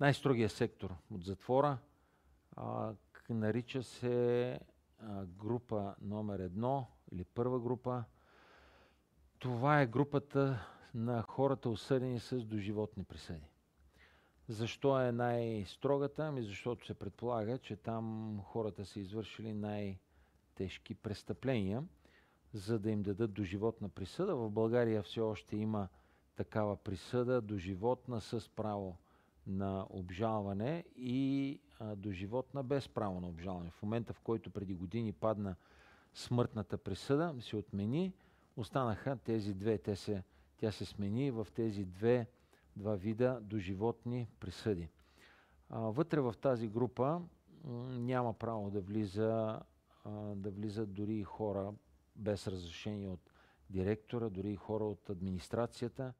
най-строгия сектор от затвора. Нарича се група номер 1 или първа група. Това е групата на хората, осъдени с доживотни присъди. Защо е най-строгата? Ами защото се предполага, че там хората са извършили най-тежки престъпления, за да им дадат доживотна присъда. В България все още има такава присъда, доживотна с право на обжалване и доживотна без право на обжалване. В момента, в който преди години падна смъртната присъда, се отмени, останаха тези две. Тя се смени в тези два вида доживотни присъди. Вътре в тази група няма право да влизат дори и хора без разрешение от директора, дори и хора от администрацията.